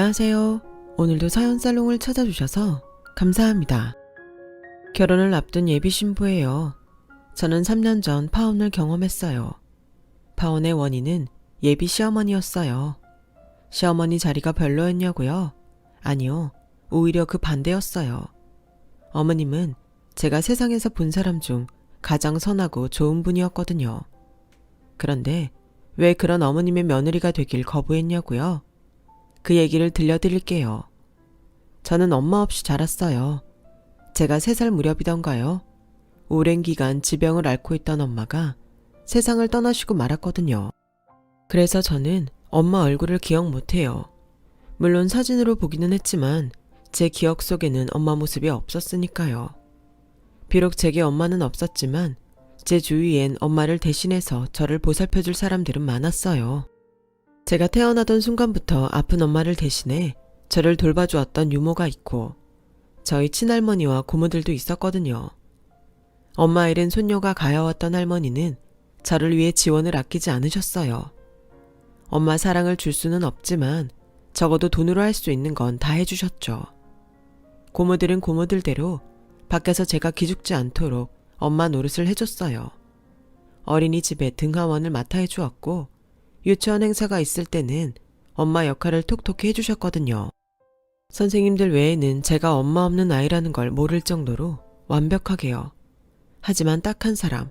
안녕하세요. 오늘도 사연살롱을 찾아주셔서 감사합니다. 결혼을 앞둔 예비 신부예요. 저는 3년 전 파혼을 경험했어요. 파혼의 원인은 예비 시어머니였어요. 시어머니 자리가 별로였냐고요? 아니요. 오히려 그 반대였어요. 어머님은 제가 세상에서 본 사람 중 가장 선하고 좋은 분이었거든요. 그런데 왜 그런 어머님의 며느리가 되길 거부했냐고요? 그 얘기를 들려드릴게요. 저는 엄마 없이 자랐어요. 제가 3살 무렵이던가요. 오랜 기간 지병을 앓고 있던 엄마가 세상을 떠나시고 말았거든요. 그래서 저는 엄마 얼굴을 기억 못해요. 물론 사진으로 보기는 했지만 제 기억 속에는 엄마 모습이 없었으니까요. 비록 제게 엄마는 없었지만 제 주위엔 엄마를 대신해서 저를 보살펴줄 사람들은 많았어요. 제가 태어나던 순간부터 아픈 엄마를 대신해 저를 돌봐주었던 유모가 있고 저희 친할머니와 고모들도 있었거든요. 엄마 잃은 손녀가 가여웠던 할머니는 저를 위해 지원을 아끼지 않으셨어요. 엄마 사랑을 줄 수는 없지만 적어도 돈으로 할 수 있는 건 다 해주셨죠. 고모들은 고모들대로 밖에서 제가 기죽지 않도록 엄마 노릇을 해줬어요. 어린이집에 등하원을 맡아 해주었고 유치원 행사가 있을 때는 엄마 역할을 톡톡히 해주셨거든요. 선생님들 외에는 제가 엄마 없는 아이라는 걸 모를 정도로 완벽하게요. 하지만 딱 한 사람,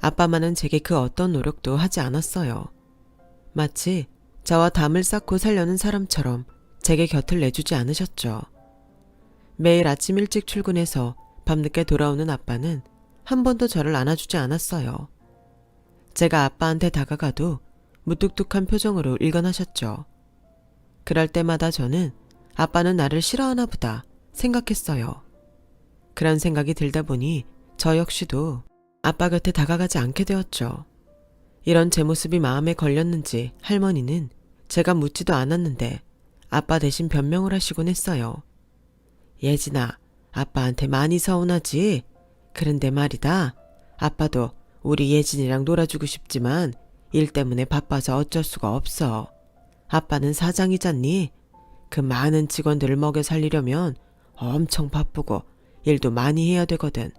아빠만은 제게 그 어떤 노력도 하지 않았어요. 마치 저와 담을 쌓고 살려는 사람처럼 제게 곁을 내주지 않으셨죠. 매일 아침 일찍 출근해서 밤늦게 돌아오는 아빠는 한 번도 저를 안아주지 않았어요. 제가 아빠한테 다가가도 무뚝뚝한 표정으로 일관하셨죠. 그럴 때마다 저는 아빠는 나를 싫어하나 보다 생각했어요. 그런 생각이 들다 보니 저 역시도 아빠 곁에 다가가지 않게 되었죠. 이런 제 모습이 마음에 걸렸는지 할머니는 제가 묻지도 않았는데 아빠 대신 변명을 하시곤 했어요. 예진아, 아빠한테 많이 서운하지? 그런데 말이다. 아빠도 우리 예진이랑 놀아주고 싶지만 일 때문에 바빠서 어쩔 수가 없어. 아빠는 사장이잖니? 그 많은 직원들을 먹여 살리려면 엄청 바쁘고 일도 많이 해야 되거든.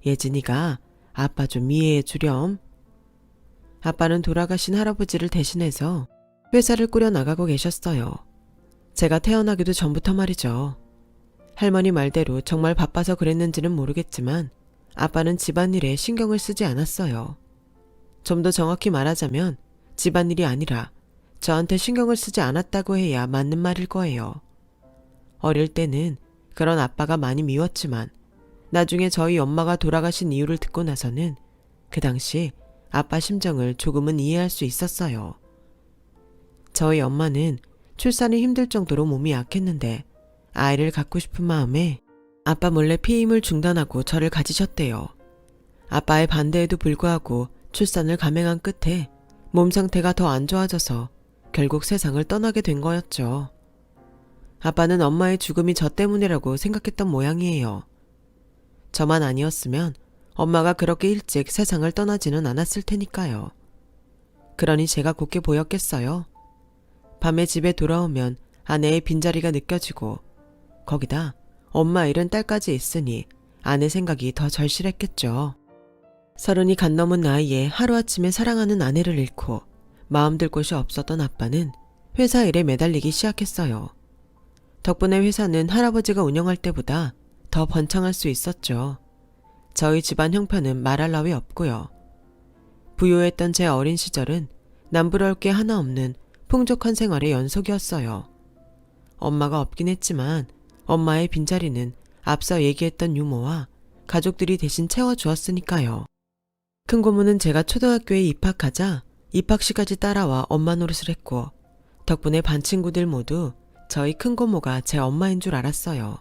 예진이가 아빠 좀 이해해 주렴. 아빠는 돌아가신 할아버지를 대신해서 회사를 꾸려나가고 계셨어요. 제가 태어나기도 전부터 말이죠. 할머니 말대로 정말 바빠서 그랬는지는 모르겠지만 아빠는 집안일에 신경을 쓰지 않았어요. 좀 더 정확히 말하자면 집안일이 아니라 저한테 신경을 쓰지 않았다고 해야 맞는 말일 거예요. 어릴 때는 그런 아빠가 많이 미웠지만 나중에 저희 엄마가 돌아가신 이유를 듣고 나서는 그 당시 아빠 심정을 조금은 이해할 수 있었어요. 저희 엄마는 출산이 힘들 정도로 몸이 약했는데 아이를 갖고 싶은 마음에 아빠 몰래 피임을 중단하고 저를 가지셨대요. 아빠의 반대에도 불구하고 출산을 감행한 끝에 몸 상태가 더 안 좋아져서 결국 세상을 떠나게 된 거였죠. 아빠는 엄마의 죽음이 저 때문이라고 생각했던 모양이에요. 저만 아니었으면 엄마가 그렇게 일찍 세상을 떠나지는 않았을 테니까요. 그러니 제가 곱게 보였겠어요. 밤에 집에 돌아오면 아내의 빈자리가 느껴지고 거기다 엄마 잃은 딸까지 있으니 아내 생각이 더 절실했겠죠. 30이 간 넘은 나이에 하루아침에 사랑하는 아내를 잃고 마음 들 곳이 없었던 아빠는 회사 일에 매달리기 시작했어요. 덕분에 회사는 할아버지가 운영할 때보다 더 번창할 수 있었죠. 저희 집안 형편은 말할 나위 없고요. 부유했던 제 어린 시절은 남부러울 게 하나 없는 풍족한 생활의 연속이었어요. 엄마가 없긴 했지만 엄마의 빈자리는 앞서 얘기했던 유모와 가족들이 대신 채워주었으니까요. 큰 고모는 제가 초등학교에 입학하자 입학시까지 따라와 엄마 노릇을 했고 덕분에 반 친구들 모두 저희 큰 고모가 제 엄마인 줄 알았어요.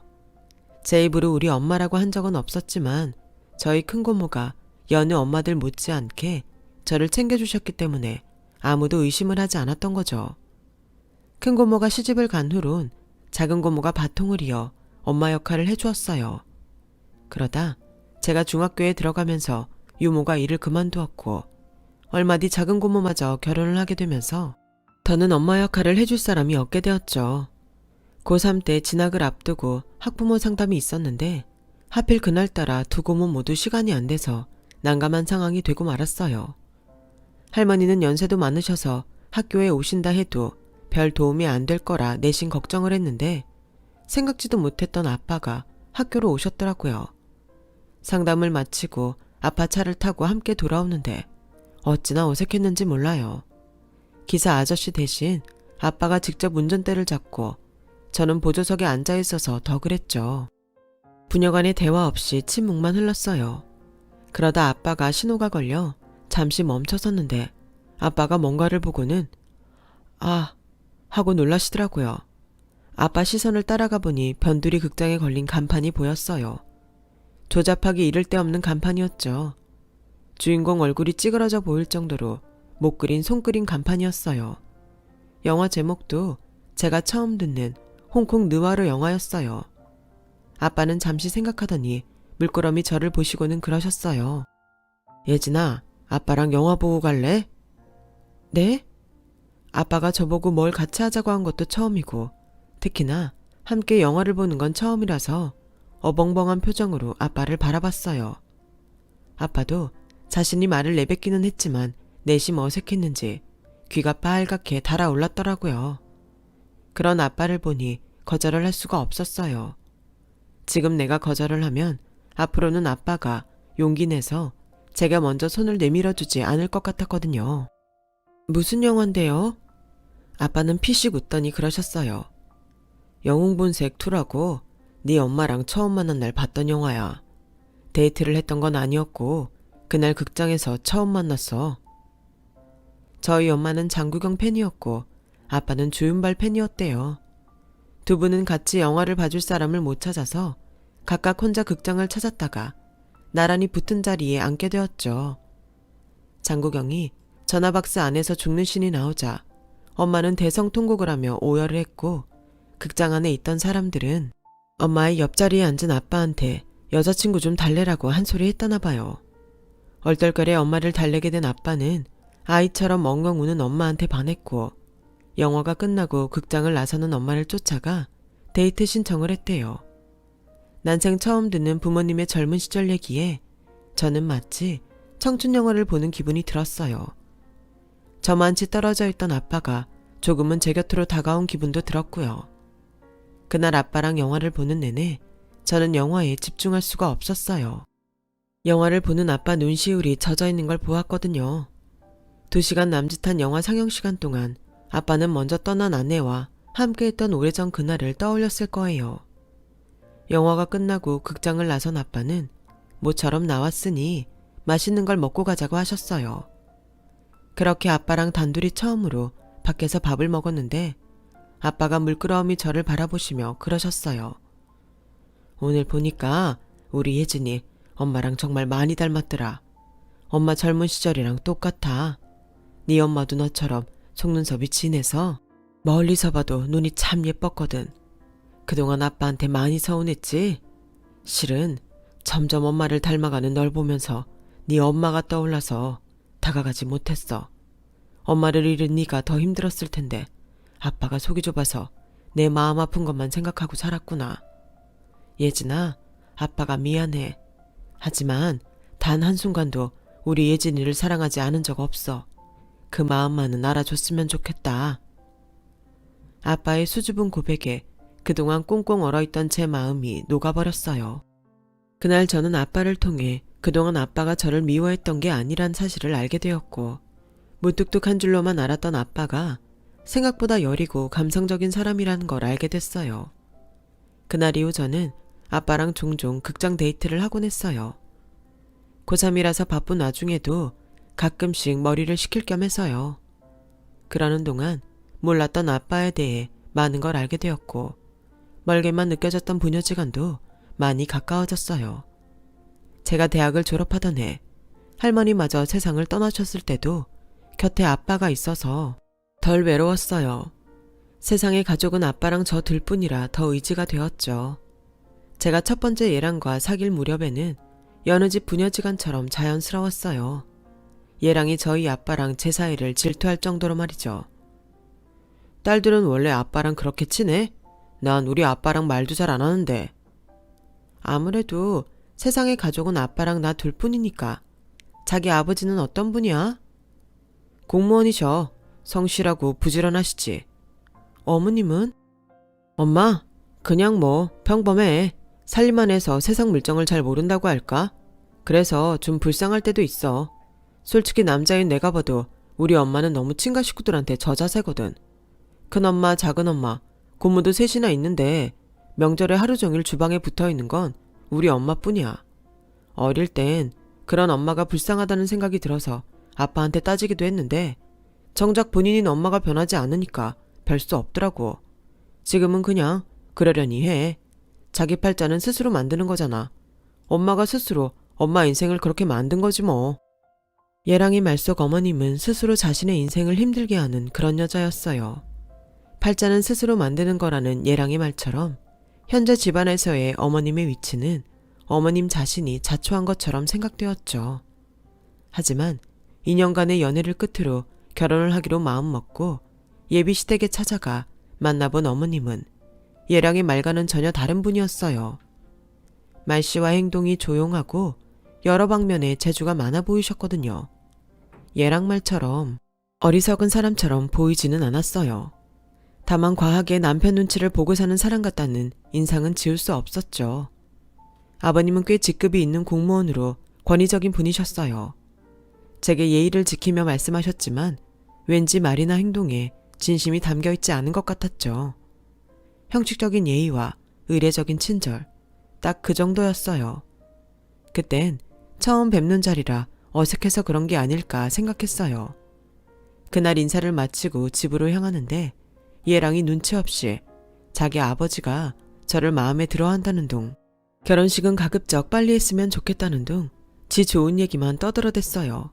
제 입으로 우리 엄마라고 한 적은 없었지만 저희 큰 고모가 여느 엄마들 못지않게 저를 챙겨주셨기 때문에 아무도 의심을 하지 않았던 거죠. 큰 고모가 시집을 간 후론 작은 고모가 바통을 이어 엄마 역할을 해주었어요. 그러다 제가 중학교에 들어가면서 유모가 일을 그만두었고 얼마 뒤 작은 고모마저 결혼을 하게 되면서 더는 엄마 역할을 해줄 사람이 없게 되었죠. 고3 때 진학을 앞두고 학부모 상담이 있었는데 하필 그날따라 두 고모 모두 시간이 안 돼서 난감한 상황이 되고 말았어요. 할머니는 연세도 많으셔서 학교에 오신다 해도 별 도움이 안 될 거라 내심 걱정을 했는데 생각지도 못했던 아빠가 학교로 오셨더라고요. 상담을 마치고 아빠 차를 타고 함께 돌아오는데 어찌나 어색했는지 몰라요. 기사 아저씨 대신 아빠가 직접 운전대를 잡고 저는 보조석에 앉아 있어서 더 그랬죠. 부녀간의 대화 없이 침묵만 흘렀어요. 그러다 아빠가 신호가 걸려 잠시 멈춰섰는데 아빠가 뭔가를 보고는 아 하고 놀라시더라고요. 아빠 시선을 따라가 보니 변두리 극장에 걸린 간판이 보였어요. 조잡하기 이를 데 없는 간판이었죠. 주인공 얼굴이 찌그러져 보일 정도로 못 그린 손 그린 간판이었어요. 영화 제목도 제가 처음 듣는 홍콩 느와르 영화였어요. 아빠는 잠시 생각하더니 물끄러미 저를 보시고는 그러셨어요. 예진아, 아빠랑 영화 보고 갈래? 네? 아빠가 저보고 뭘 같이 하자고 한 것도 처음이고 특히나 함께 영화를 보는 건 처음이라서 어벙벙한 표정으로 아빠를 바라봤어요. 아빠도 자신이 말을 내뱉기는 했지만 내심 어색했는지 귀가 빨갛게 달아올랐더라고요. 그런 아빠를 보니 거절을 할 수가 없었어요. 지금 내가 거절을 하면 앞으로는 아빠가 용기 내서 제가 먼저 손을 내밀어주지 않을 것 같았거든요. 무슨 영화인데요? 아빠는 피식 웃더니 그러셨어요. 영웅본색 2라고 네 엄마랑 처음 만난 날 봤던 영화야. 데이트를 했던 건 아니었고 그날 극장에서 처음 만났어. 저희 엄마는 장국영 팬이었고 아빠는 주윤발 팬이었대요. 두 분은 같이 영화를 봐줄 사람을 못 찾아서 각각 혼자 극장을 찾았다가 나란히 붙은 자리에 앉게 되었죠. 장국영이 전화박스 안에서 죽는 신이 나오자 엄마는 대성통곡을 하며 오열을 했고 극장 안에 있던 사람들은 엄마의 옆자리에 앉은 아빠한테 여자친구 좀 달래라고 한 소리 했다나 봐요. 얼떨결에 엄마를 달래게 된 아빠는 아이처럼 엉엉 우는 엄마한테 반했고 영화가 끝나고 극장을 나서는 엄마를 쫓아가 데이트 신청을 했대요. 난생 처음 듣는 부모님의 젊은 시절 얘기에 저는 마치 청춘 영화를 보는 기분이 들었어요. 저만치 떨어져 있던 아빠가 조금은 제 곁으로 다가온 기분도 들었고요. 그날 아빠랑 영화를 보는 내내 저는 영화에 집중할 수가 없었어요. 영화를 보는 아빠 눈시울이 젖어 있는 걸 보았거든요. 2시간 남짓한 영화 상영 시간 동안 아빠는 먼저 떠난 아내와 함께했던 오래전 그날을 떠올렸을 거예요. 영화가 끝나고 극장을 나선 아빠는 모처럼 나왔으니 맛있는 걸 먹고 가자고 하셨어요. 그렇게 아빠랑 단둘이 처음으로 밖에서 밥을 먹었는데 아빠가 물끄러미 저를 바라보시며 그러셨어요. 오늘 보니까 우리 예진이 엄마랑 정말 많이 닮았더라. 엄마 젊은 시절이랑 똑같아. 네 엄마도 너처럼 속눈썹이 진해서 멀리서 봐도 눈이 참 예뻤거든. 그동안 아빠한테 많이 서운했지? 실은 점점 엄마를 닮아가는 널 보면서 네 엄마가 떠올라서 다가가지 못했어. 엄마를 잃은 네가 더 힘들었을 텐데 아빠가 속이 좁아서 내 마음 아픈 것만 생각하고 살았구나. 예진아, 아빠가 미안해. 하지만 단 한순간도 우리 예진이를 사랑하지 않은 적 없어. 그 마음만은 알아줬으면 좋겠다. 아빠의 수줍은 고백에 그동안 꽁꽁 얼어있던 제 마음이 녹아버렸어요. 그날 저는 아빠를 통해 그동안 아빠가 저를 미워했던 게 아니란 사실을 알게 되었고 무뚝뚝한 줄로만 알았던 아빠가 생각보다 여리고 감성적인 사람이라는 걸 알게 됐어요. 그날 이후 저는 아빠랑 종종 극장 데이트를 하곤 했어요. 고3이라서 바쁜 와중에도 가끔씩 머리를 식힐 겸 해서요. 그러는 동안 몰랐던 아빠에 대해 많은 걸 알게 되었고 멀게만 느껴졌던 부녀지간도 많이 가까워졌어요. 제가 대학을 졸업하던 해 할머니마저 세상을 떠나셨을 때도 곁에 아빠가 있어서 덜 외로웠어요. 세상의 가족은 아빠랑 저 둘뿐이라 더 의지가 되었죠. 제가 첫 번째 예랑과 사귈 무렵에는 여느 집 부녀지간처럼 자연스러웠어요. 예랑이 저희 아빠랑 제 사이를 질투할 정도로 말이죠. 딸들은 원래 아빠랑 그렇게 친해? 난 우리 아빠랑 말도 잘 안 하는데. 아무래도 세상의 가족은 아빠랑 나 둘뿐이니까. 자기 아버지는 어떤 분이야? 공무원이셔. 성실하고 부지런하시지. 어머님은? 엄마, 그냥 뭐 평범해. 살림만 해서 세상 물정을 잘 모른다고 할까? 그래서 좀 불쌍할 때도 있어. 솔직히 남자인 내가 봐도 우리 엄마는 너무 친가 식구들한테 저자세거든. 큰엄마, 작은엄마, 고모도 셋이나 있는데 명절에 하루 종일 주방에 붙어있는 건 우리 엄마뿐이야. 어릴 땐 그런 엄마가 불쌍하다는 생각이 들어서 아빠한테 따지기도 했는데 정작 본인인 엄마가 변하지 않으니까 별 수 없더라고. 지금은 그냥 그러려니 해. 자기 팔자는 스스로 만드는 거잖아. 엄마가 스스로 엄마 인생을 그렇게 만든 거지 뭐. 예랑이 말 속 어머님은 스스로 자신의 인생을 힘들게 하는 그런 여자였어요. 팔자는 스스로 만드는 거라는 예랑이 말처럼 현재 집안에서의 어머님의 위치는 어머님 자신이 자초한 것처럼 생각되었죠. 하지만 2년간의 연애를 끝으로 결혼을 하기로 마음먹고 예비시댁에 찾아가 만나본 어머님은 예랑의 말과는 전혀 다른 분이었어요. 말씨와 행동이 조용하고 여러 방면에 재주가 많아 보이셨거든요. 예랑 말처럼 어리석은 사람처럼 보이지는 않았어요. 다만 과하게 남편 눈치를 보고 사는 사람 같다는 인상은 지울 수 없었죠. 아버님은 꽤 직급이 있는 공무원으로 권위적인 분이셨어요. 제게 예의를 지키며 말씀하셨지만 왠지 말이나 행동에 진심이 담겨있지 않은 것 같았죠. 형식적인 예의와 의례적인 친절, 딱 그 정도였어요. 그땐 처음 뵙는 자리라 어색해서 그런 게 아닐까 생각했어요. 그날 인사를 마치고 집으로 향하는데 예랑이 눈치 없이 자기 아버지가 저를 마음에 들어한다는 둥, 결혼식은 가급적 빨리 했으면 좋겠다는 둥, 지 좋은 얘기만 떠들어댔어요.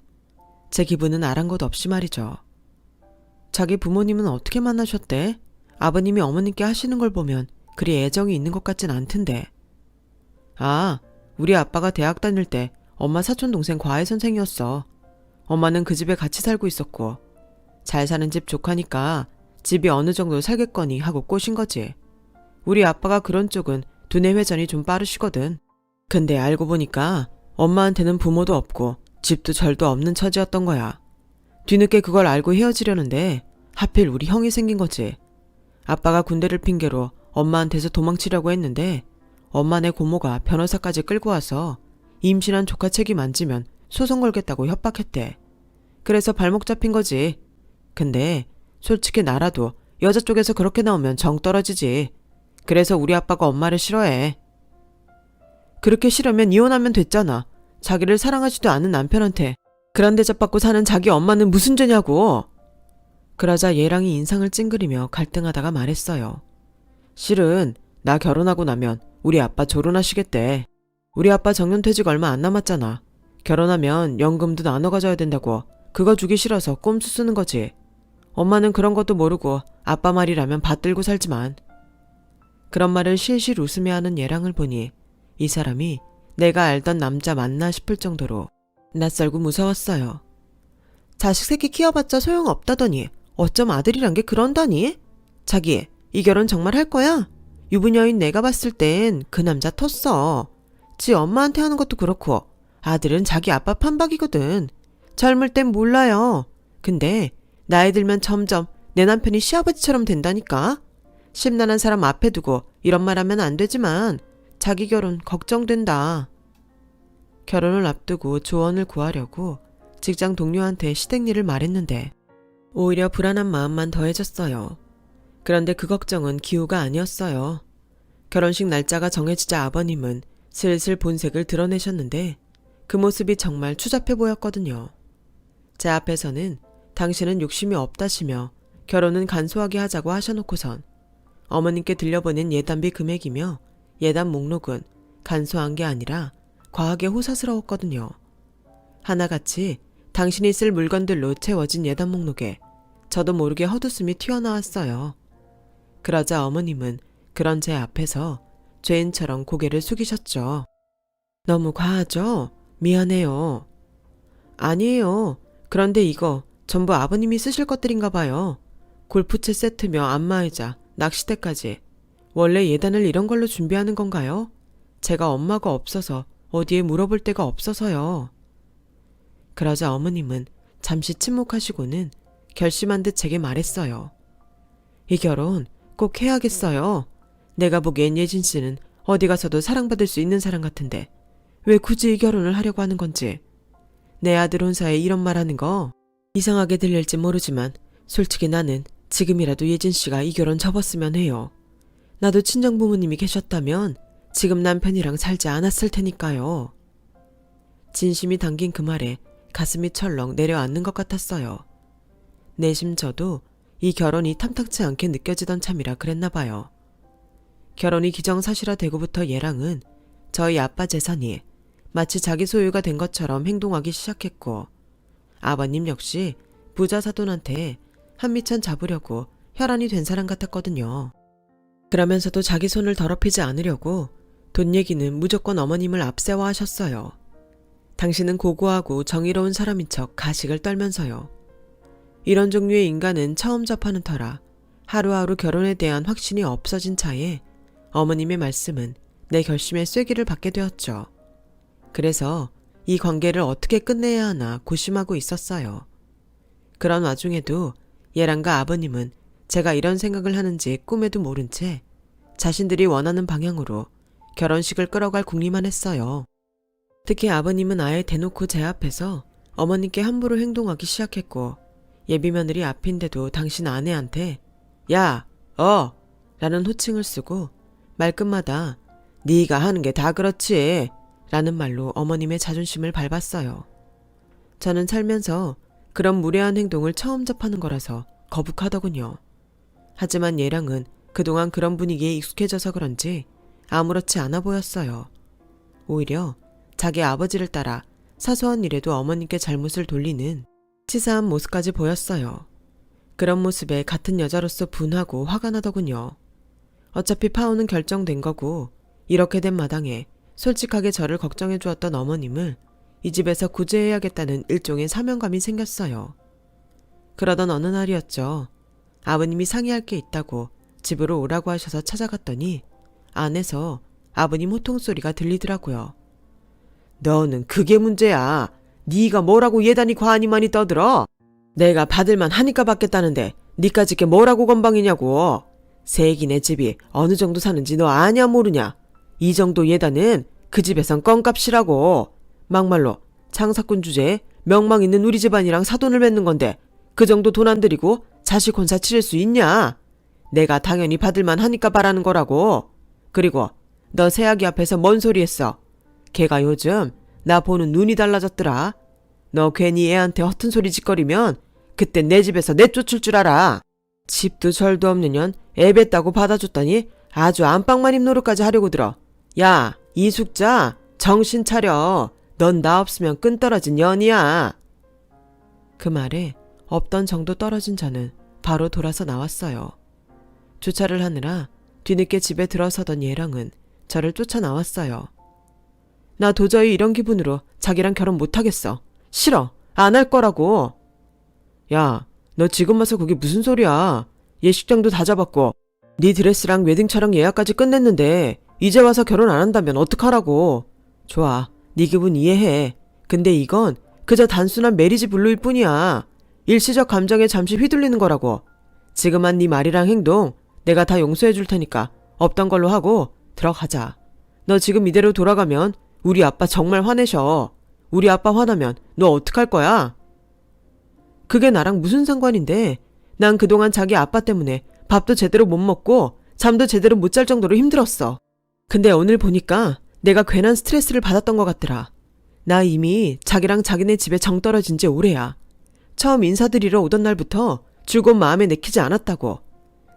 제 기분은 아랑곳 없이 말이죠. 자기 부모님은 어떻게 만나셨대? 아버님이 어머님께 하시는 걸 보면 그리 애정이 있는 것 같진 않던데. 아, 우리 아빠가 대학 다닐 때 엄마 사촌동생 과외 선생이었어. 엄마는 그 집에 같이 살고 있었고 잘 사는 집 조카니까 집이 어느 정도 살겠거니 하고 꼬신 거지. 우리 아빠가 그런 쪽은 두뇌 회전이 좀 빠르시거든. 근데 알고 보니까 엄마한테는 부모도 없고 집도 절도 없는 처지였던 거야. 뒤늦게 그걸 알고 헤어지려는데 하필 우리 형이 생긴 거지. 아빠가 군대를 핑계로 엄마한테서 도망치려고 했는데 엄마네 고모가 변호사까지 끌고 와서 임신한 조카 책임 안 지면 소송 걸겠다고 협박했대. 그래서 발목 잡힌 거지. 근데 솔직히 나라도 여자 쪽에서 그렇게 나오면 정 떨어지지. 그래서 우리 아빠가 엄마를 싫어해. 그렇게 싫으면 이혼하면 됐잖아. 자기를 사랑하지도 않은 남편한테 그런 대접받고 사는 자기 엄마는 무슨 죄냐고. 그러자 예랑이 인상을 찡그리며 갈등하다가 말했어요. 실은 나 결혼하고 나면 우리 아빠 조론하시겠대. 우리 아빠 정년퇴직 얼마 안 남았잖아. 결혼하면 연금도 나눠 가져야 된다고 그거 주기 싫어서 꼼수 쓰는 거지. 엄마는 그런 것도 모르고 아빠 말이라면 받들고 살지만. 그런 말을 실실 웃으며 하는 예랑을 보니 이 사람이 내가 알던 남자 맞나 싶을 정도로 낯설고 무서웠어요. 자식 새끼 키워봤자 소용없다더니 어쩜 아들이란 게 그런다니? 자기 이 결혼 정말 할 거야? 유부녀인 내가 봤을 땐 그 남자 텄어. 지 엄마한테 하는 것도 그렇고 아들은 자기 아빠 판박이거든. 젊을 땐 몰라요. 근데 나이 들면 점점 내 남편이 시아버지처럼 된다니까. 심란한 사람 앞에 두고 이런 말 하면 안 되지만 자기 결혼 걱정된다. 결혼을 앞두고 조언을 구하려고 직장 동료한테 시댁 일을 말했는데 오히려 불안한 마음만 더해졌어요. 그런데 그 걱정은 기우가 아니었어요. 결혼식 날짜가 정해지자 아버님은 슬슬 본색을 드러내셨는데 그 모습이 정말 추잡해 보였거든요. 제 앞에서는 당신은 욕심이 없다시며 결혼은 간소하게 하자고 하셔놓고선 어머님께 들려보낸 예단비 금액이며 예단 목록은 간소한 게 아니라 과하게 호사스러웠거든요. 하나같이 당신이 쓸 물건들로 채워진 예단 목록에 저도 모르게 헛웃음이 튀어나왔어요. 그러자 어머님은 그런 제 앞에서 죄인처럼 고개를 숙이셨죠. 너무 과하죠? 미안해요. 아니에요. 그런데 이거 전부 아버님이 쓰실 것들인가 봐요. 골프채 세트며 안마의자, 낚싯대까지. 원래 예단을 이런 걸로 준비하는 건가요? 제가 엄마가 없어서 어디에 물어볼 데가 없어서요. 그러자 어머님은 잠시 침묵하시고는 결심한 듯 제게 말했어요. 이 결혼 꼭 해야겠어요. 내가 보기엔 예진 씨는 어디 가서도 사랑받을 수 있는 사람 같은데 왜 굳이 이 결혼을 하려고 하는 건지. 내 아들 혼사에 이런 말 하는 거 이상하게 들릴지 모르지만 솔직히 나는 지금이라도 예진 씨가 이 결혼 접었으면 해요. 나도 친정 부모님이 계셨다면 지금 남편이랑 살지 않았을 테니까요. 진심이 담긴 그 말에 가슴이 철렁 내려앉는 것 같았어요. 내심 저도 이 결혼이 탐탁치 않게 느껴지던 참이라 그랬나 봐요. 결혼이 기정사실화되고부터 얘랑은 저희 아빠 재산이 마치 자기 소유가 된 것처럼 행동하기 시작했고, 아버님 역시 부자 사돈한테 한미천 잡으려고 혈안이 된 사람 같았거든요. 그러면서도 자기 손을 더럽히지 않으려고 돈 얘기는 무조건 어머님을 앞세워 하셨어요. 당신은 고고하고 정의로운 사람인 척 가식을 떨면서요. 이런 종류의 인간은 처음 접하는 터라 하루하루 결혼에 대한 확신이 없어진 차에 어머님의 말씀은 내 결심에 쐐기를 받게 되었죠. 그래서 이 관계를 어떻게 끝내야 하나 고심하고 있었어요. 그런 와중에도 얘랑과 아버님은 제가 이런 생각을 하는지 꿈에도 모른 채 자신들이 원하는 방향으로 결혼식을 끌어갈 궁리만 했어요. 특히 아버님은 아예 대놓고 제 앞에서 어머님께 함부로 행동하기 시작했고, 예비며느리 앞인데도 당신 아내한테 야, 라는 호칭을 쓰고 말끝마다 네가 하는 게 다 그렇지 라는 말로 어머님의 자존심을 밟았어요. 저는 살면서 그런 무례한 행동을 처음 접하는 거라서 거북하더군요. 하지만 얘랑은 그동안 그런 분위기에 익숙해져서 그런지 아무렇지 않아 보였어요. 오히려 자기 아버지를 따라 사소한 일에도 어머님께 잘못을 돌리는 치사한 모습까지 보였어요. 그런 모습에 같은 여자로서 분하고 화가 나더군요. 어차피 파혼은 결정된 거고 이렇게 된 마당에 솔직하게 저를 걱정해 주었던 어머님을 이 집에서 구제해야겠다는 일종의 사명감이 생겼어요. 그러던 어느 날이었죠. 아버님이 상의할 게 있다고 집으로 오라고 하셔서 찾아갔더니 안에서 아버님 호통소리가 들리더라고요. 너는 그게 문제야. 네가 뭐라고 예단이 과하니 많이 떠들어? 내가 받을만 하니까 받겠다는데 니까짓 게 뭐라고 건방이냐고. 새기네 집이 어느 정도 사는지 너 아냐 모르냐. 이 정도 예단은 그 집에선 껌값이라고. 막말로 장사꾼 주제에 명망 있는 우리 집안이랑 사돈을 맺는 건데 그 정도 돈 안 들이고 자식 혼사 치를 수 있냐. 내가 당연히 받을만 하니까 바라는 거라고. 그리고 너 새아기 앞에서 뭔 소리 했어. 걔가 요즘 나 보는 눈이 달라졌더라. 너 괜히 애한테 허튼 소리 짓거리면 그때 내 집에서 내쫓을 줄 알아. 집도 절도 없는 년 애 뱉다고 받아줬더니 아주 안방마님 노릇까지 하려고 들어. 야, 이숙자 정신 차려. 넌 나 없으면 끈 떨어진 년이야. 그 말에 없던 정도 떨어진 저는 바로 돌아서 나왔어요. 주차를 하느라 뒤늦게 집에 들어서던 얘랑은 저를 쫓아 나왔어요. 나 도저히 이런 기분으로 자기랑 결혼 못하겠어. 싫어. 안 할 거라고. 야, 너 지금 와서 그게 무슨 소리야. 예식장도 다 잡았고 네 드레스랑 웨딩 촬영 예약까지 끝냈는데 이제 와서 결혼 안 한다면 어떡하라고. 좋아. 네 기분 이해해. 근데 이건 그저 단순한 메리지 블루일 뿐이야. 일시적 감정에 잠시 휘둘리는 거라고. 지금 한 네 말이랑 행동 내가 다 용서해 줄 테니까 없던 걸로 하고 들어가자. 너 지금 이대로 돌아가면 우리 아빠 정말 화내셔. 우리 아빠 화나면 너 어떡할 거야? 그게 나랑 무슨 상관인데. 난 그동안 자기 아빠 때문에 밥도 제대로 못 먹고 잠도 제대로 못 잘 정도로 힘들었어. 근데 오늘 보니까 내가 괜한 스트레스를 받았던 것 같더라. 나 이미 자기랑 자기네 집에 정 떨어진 지 오래야. 처음 인사드리러 오던 날부터 줄곧 마음에 내키지 않았다고.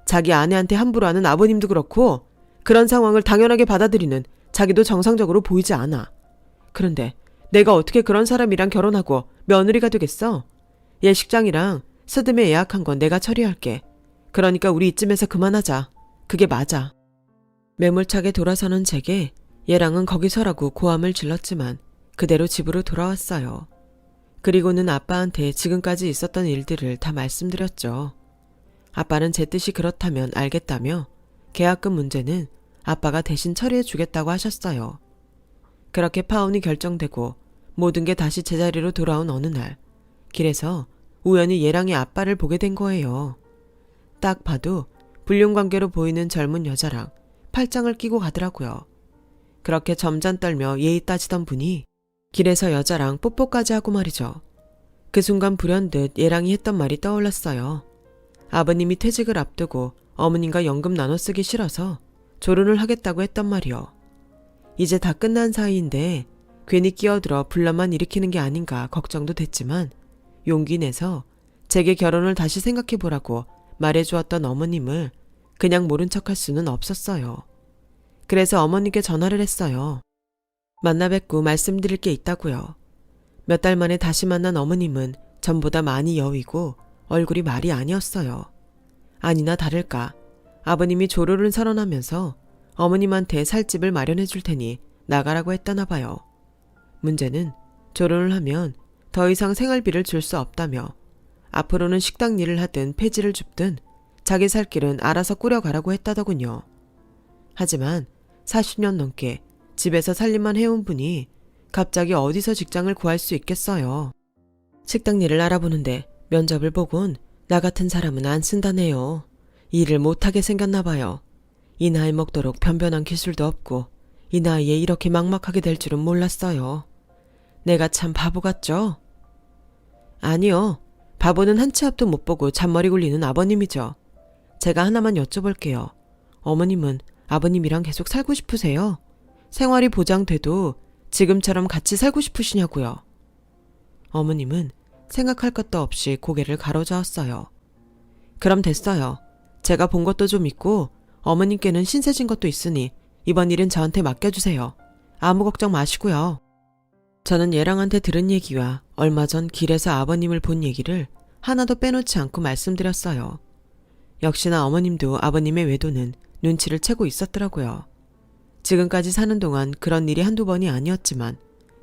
자기 아내한테 함부로 하는 아버님도 그렇고 그런 상황을 당연하게 받아들이는 자기도 정상적으로 보이지 않아. 그런데 내가 어떻게 그런 사람이랑 결혼하고 며느리가 되겠어? 예식장이랑 스드메 예약한 건 내가 처리할게. 그러니까 우리 이쯤에서 그만하자. 그게 맞아. 매몰차게 돌아서는 제게 얘랑은 거기서라고 고함을 질렀지만 그대로 집으로 돌아왔어요. 그리고는 아빠한테 지금까지 있었던 일들을 다 말씀드렸죠. 아빠는 제 뜻이 그렇다면 알겠다며 계약금 문제는 아빠가 대신 처리해 주겠다고 하셨어요. 그렇게 파혼이 결정되고 모든 게 다시 제자리로 돌아온 어느 날, 길에서 우연히 얘랑의 아빠를 보게 된 거예요. 딱 봐도 불륜관계로 보이는 젊은 여자랑 팔짱을 끼고 가더라고요. 그렇게 점잔 떨며 예의 따지던 분이 길에서 여자랑 뽀뽀까지 하고 말이죠. 그 순간 불현듯 얘랑이 했던 말이 떠올랐어요. 아버님이 퇴직을 앞두고 어머님과 연금 나눠 쓰기 싫어서 조론을 하겠다고 했던 말이요. 이제 다 끝난 사이인데 괜히 끼어들어 분란만 일으키는 게 아닌가 걱정도 됐지만 용기 내서 제게 결혼을 다시 생각해보라고 말해주었던 어머님을 그냥 모른 척할 수는 없었어요. 그래서 어머님께 전화를 했어요. 만나 뵙고 말씀드릴 게 있다고요. 몇 달 만에 다시 만난 어머님은 전보다 많이 여위고 얼굴이 말이 아니었어요. 아니나 다를까 아버님이 조로를 선언하면서 어머님한테 살집을 마련해 줄 테니 나가라고 했다나 봐요. 문제는 조론을 하면 더 이상 생활비를 줄 수 없다며 앞으로는 식당 일을 하든 폐지를 줍든 자기 살 길은 알아서 꾸려가라고 했다더군요. 하지만 40년 넘게 집에서 살림만 해온 분이 갑자기 어디서 직장을 구할 수 있겠어요. 식당 일을 알아보는데 면접을 보곤 나 같은 사람은 안 쓴다네요. 일을 못하게 생겼나 봐요. 이 나이 먹도록 변변한 기술도 없고 이 나이에 이렇게 막막하게 될 줄은 몰랐어요. 내가 참 바보 같죠? 아니요. 바보는 한 치 앞도 못 보고 잔머리 굴리는 아버님이죠. 제가 하나만 여쭤볼게요. 어머님은 아버님이랑 계속 살고 싶으세요? 생활이 보장돼도 지금처럼 같이 살고 싶으시냐고요. 어머님은 생각할 것도 없이 고개를 가로저었어요. 그럼 됐어요. 제가 본 것도 좀 있고 어머님께는 신세진 것도 있으니 이번 일은 저한테 맡겨주세요. 아무 걱정 마시고요. 저는 얘랑한테 들은 얘기와 얼마 전 길에서 아버님을 본 얘기를 하나도 빼놓지 않고 말씀드렸어요. 역시나 어머님도 아버님의 외도는 눈치를 채고 있었더라고요. 지금까지 사는 동안 그런 일이 한두 번이 아니었지만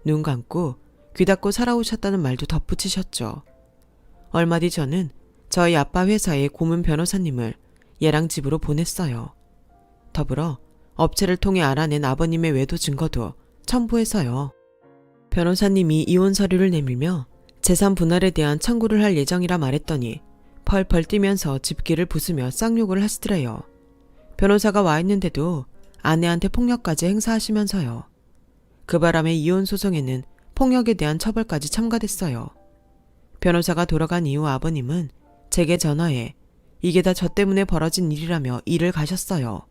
눈 감고 귀 닫고 살아오셨다는 말도 덧붙이셨죠. 얼마 뒤 저는 저희 아빠 회사의 고문 변호사님을 얘랑 집으로 보냈어요. 더불어 업체를 통해 알아낸 아버님의 외도 증거도 첨부해서요. 변호사님이 이혼 서류를 내밀며 재산 분할에 대한 청구를 할 예정이라 말했더니 펄펄 뛰면서 집기를 부수며 쌍욕을 하시더래요. 변호사가 와 있는데도 아내한테 폭력까지 행사하시면서요. 그 바람에 이혼 소송에는 폭력에 대한 처벌까지 첨가됐어요. 변호사가 돌아간 이후 아버님은 제게 전화해 이게 다 저 때문에 벌어진 일이라며 일을 가셨어요.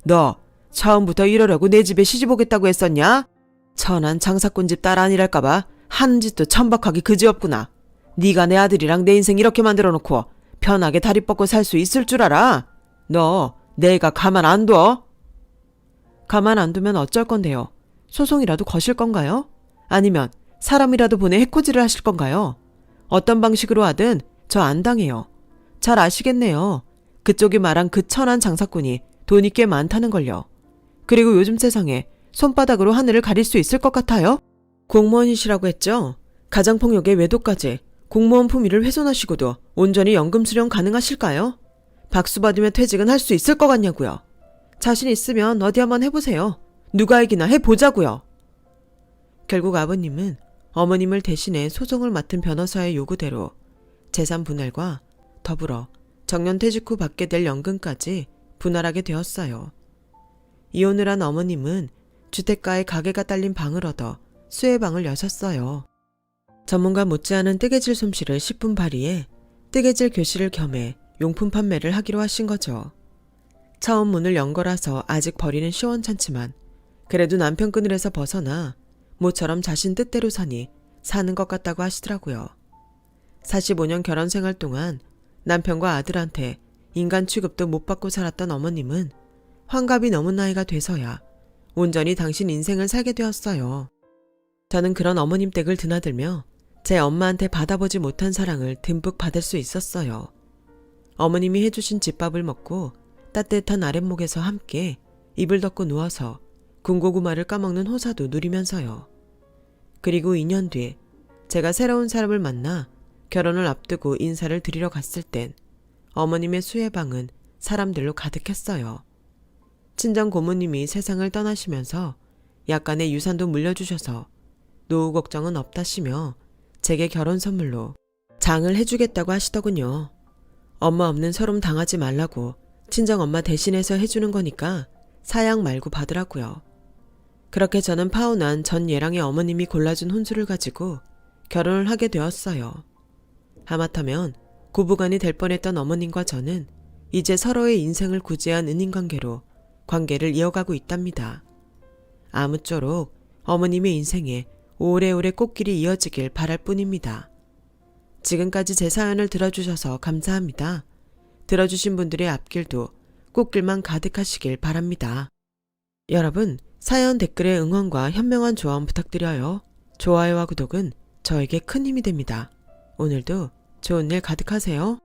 너 처음부터 이러려고 내 집에 시집 오겠다고 했었냐? 천한 장사꾼집 딸 아니랄까봐 하는 짓도 천박하기 그지없구나. 네가 내 아들이랑 내 인생 이렇게 만들어놓고 편하게 다리 뻗고 살 수 있을 줄 알아? 너 내가 가만 안 둬? 가만 안 두면 어쩔 건데요? 소송이라도 거실 건가요? 아니면 사람이라도 보내 해코지를 하실 건가요? 어떤 방식으로 하든 저 안 당해요. 잘 아시겠네요. 그쪽이 말한 그 천한 장사꾼이 돈이 꽤 많다는 걸요. 그리고 요즘 세상에 손바닥으로 하늘을 가릴 수 있을 것 같아요? 공무원이시라고 했죠? 가정폭력의 외도까지 공무원 품위를 훼손하시고도 온전히 연금 수령 가능하실까요? 박수 받으며 퇴직은 할 수 있을 것 같냐고요. 자신 있으면 어디 한번 해보세요. 누가 이기나 해보자고요. 결국 아버님은 어머님을 대신해 소송을 맡은 변호사의 요구대로 재산 분할과 더불어 정년퇴직 후 받게 될 연금까지 분할하게 되었어요. 이혼을 한 어머님은 주택가에 가게가 딸린 방을 얻어 수혜방을 여셨어요. 전문가 못지않은 뜨개질 솜씨를 10분 발휘해 뜨개질 교실을 겸해 용품 판매를 하기로 하신 거죠. 처음 문을 연 거라서 아직 벌이는 시원찮지만 그래도 남편 그늘에서 벗어나 모처럼 자신 뜻대로 사니 사는 것 같다고 하시더라고요. 45년 결혼 생활 동안 남편과 아들한테 인간 취급도 못 받고 살았던 어머님은 환갑이 넘은 나이가 돼서야 온전히 당신 인생을 살게 되었어요. 저는 그런 어머님 댁을 드나들며 제 엄마한테 받아보지 못한 사랑을 듬뿍 받을 수 있었어요. 어머님이 해주신 집밥을 먹고 따뜻한 아랫목에서 함께 이불 덮고 누워서 군고구마를 까먹는 호사도 누리면서요. 그리고 2년 뒤 제가 새로운 사람을 만나 결혼을 앞두고 인사를 드리러 갔을 땐 어머님의 수혜방은 사람들로 가득했어요. 친정 고모님이 세상을 떠나시면서 약간의 유산도 물려주셔서 노후 걱정은 없다시며 제게 결혼 선물로 장을 해주겠다고 하시더군요. 엄마 없는 서름 당하지 말라고 친정엄마 대신해서 해주는 거니까 사양 말고 받으라고요. 그렇게 저는 파혼한 전 예랑의 어머님이 골라준 혼수를 가지고 결혼을 하게 되었어요. 하마터면 고부간이 될 뻔했던 어머님과 저는 이제 서로의 인생을 구제한 은인관계로 관계를 이어가고 있답니다. 아무쪼록 어머님의 인생에 오래오래 꽃길이 이어지길 바랄 뿐입니다. 지금까지 제 사연을 들어주셔서 감사합니다. 들어주신 분들의 앞길도 꽃길만 가득하시길 바랍니다. 여러분, 사연 댓글에 응원과 현명한 조언 부탁드려요. 좋아요와 구독은 저에게 큰 힘이 됩니다. 오늘도 좋은 일 가득하세요.